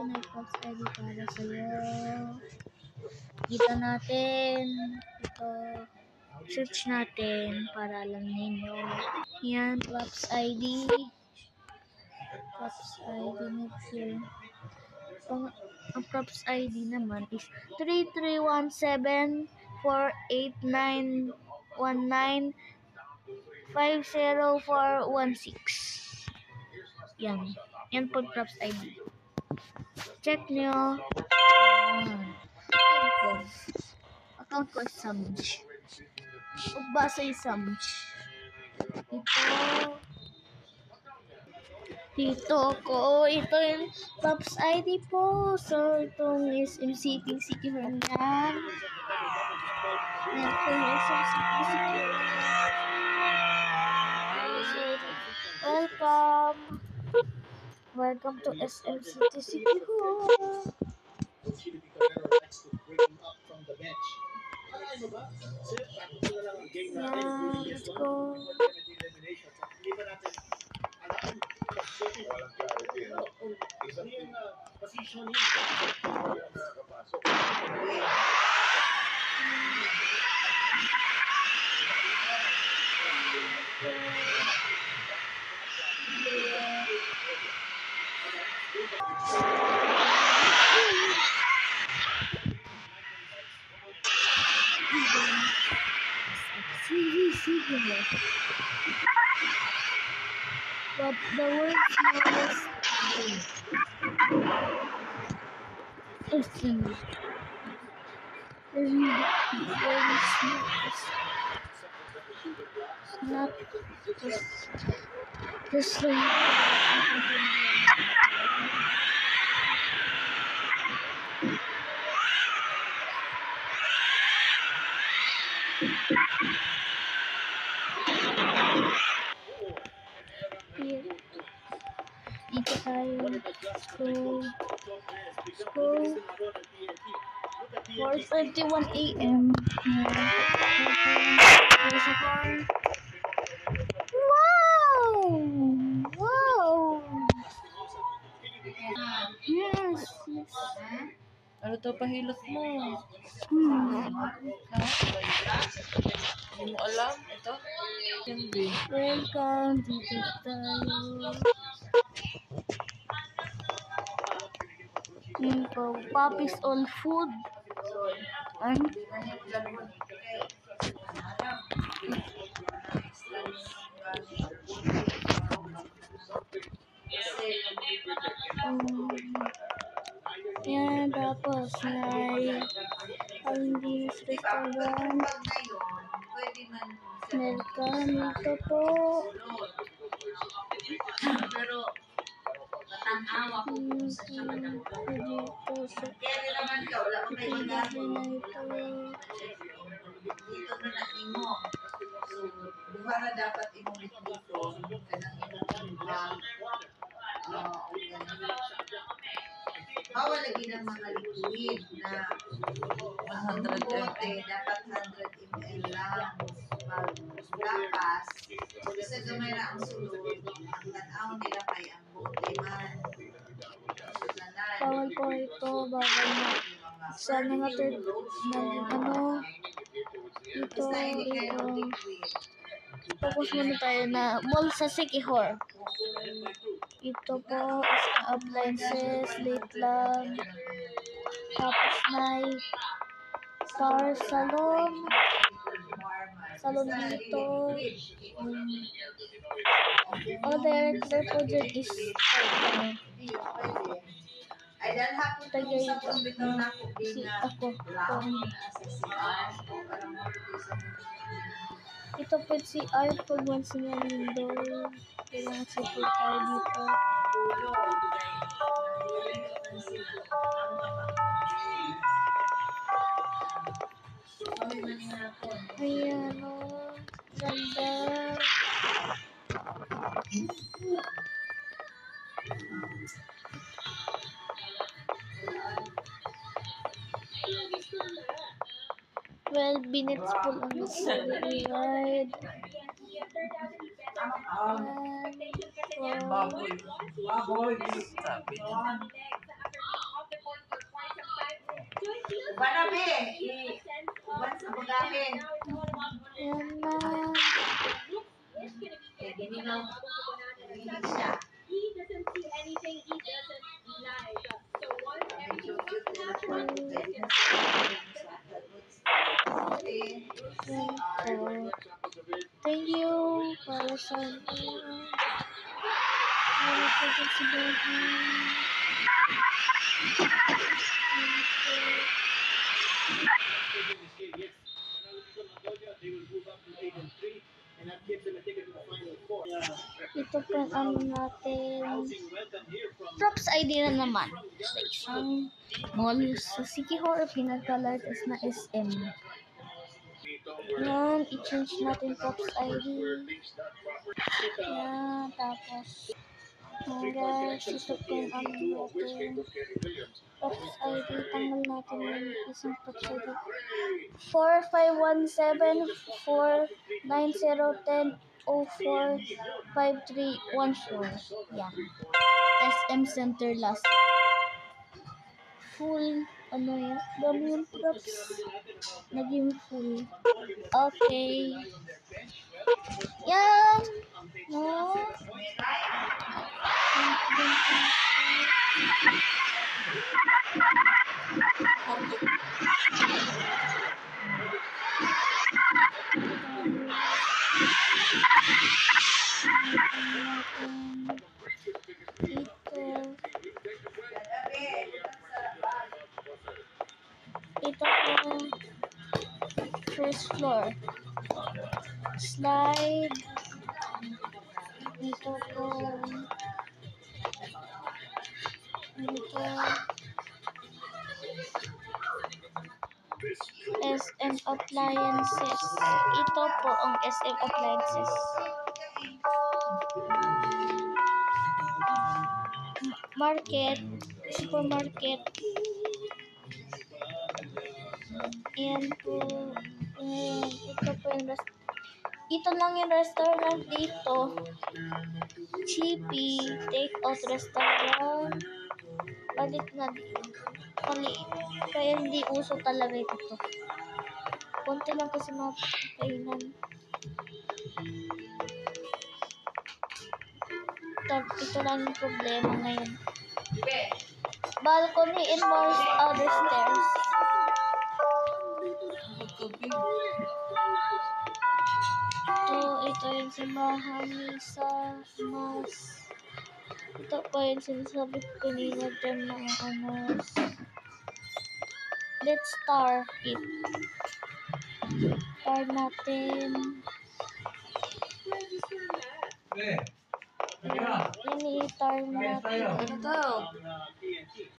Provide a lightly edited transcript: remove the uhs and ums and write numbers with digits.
may Pops ID para sa'yo. Kita natin. Ito. Search natin para alam ninyo. Yan, Pops ID. Pops ID next year. Ang Props ID naman is 33174891950416. Yan. Yan po Props ID. Check nyo. Yan. Yan po. Account ko is Samj. Magbasa yung Samj. Dito ko, ito yung Pops ID po. So, itong is MCT secure yan. Ito yung MCT secure. Welcome. Welcome to SMCT secure. Yeah, let's go. But the world's smallest is not just dito tayo. School. 4:31 AM. There's a car. Wow! Wow! Yes. Ano to pahilot mo? Hindi mo alam? Ito? Hindi. Welcome. Dito tayo. Yan po. Papi's all food. Yan, tapos may Aldi's restaurant. Welcome dito po. Pero tanawa ko sa siya Dito sa kaya naman ka wala ko kay bahay na ito. dito na imo. So, duha na dapat imong dito kanang imong vlog. Bawal lagi ng mga liquid na 100 bote, dapat 100 ml lang. Paglapas, kasi gamay na ang sulod, ang tanaw nila kay ang bote man. Bawal po ito. Bawal na. Sa mga third na ito. Focus muna tayo na mall sa Sikihor. Ito po is appliances, late lang. Tapos may star salon. Salon dito. All director po dyan is ay dahil hapon tagay sa pambitaw na ako si ako. Ito po si R pag once nga window. Kailangan support tayo dito. Ayan o. Ganda. Well, minutes po lang sa ride. Baboy. Sabi niya. Banabe, uban sa bagahin. Yan na. Kaya ginigaw. Ginigaw siya. Medyo cute nila po. Pwede na siya. Yan po. Thank you para sa para po sa bahay. Ito po ang natin. Props ID na naman. Sa isang mall sa Siquijor, pinagka-largest na SM. Yan, i-change natin props ID. Yan, tapos. Yan guys, ito po ang natin. Props ID, tanggal natin yung isang props ID. 4517 49010 045314. Yan. SM Center last. Full, ano yan? Dami yung props. Naging full. Okay. Yan. No. Ito po, first floor. Slide. Ito po. Ito. SM Appliances. Ito po ang SM Appliances. Market. Supermarket. Ayan po. Ayan. Ito po yung ito lang yung restaurant dito. Chippy. Take out restaurant. Palit na dito. Kaya hindi uso talaga ito. Konti lang kasi mga kainan. Ito lang yung problema ngayon. Balcony and more other stairs. Ito yung simbahan sa mas. Ito pa yung sinasabi ko kanina dyan mga anos. Let's start it. Start natin. Ini i-start natin. Ano to?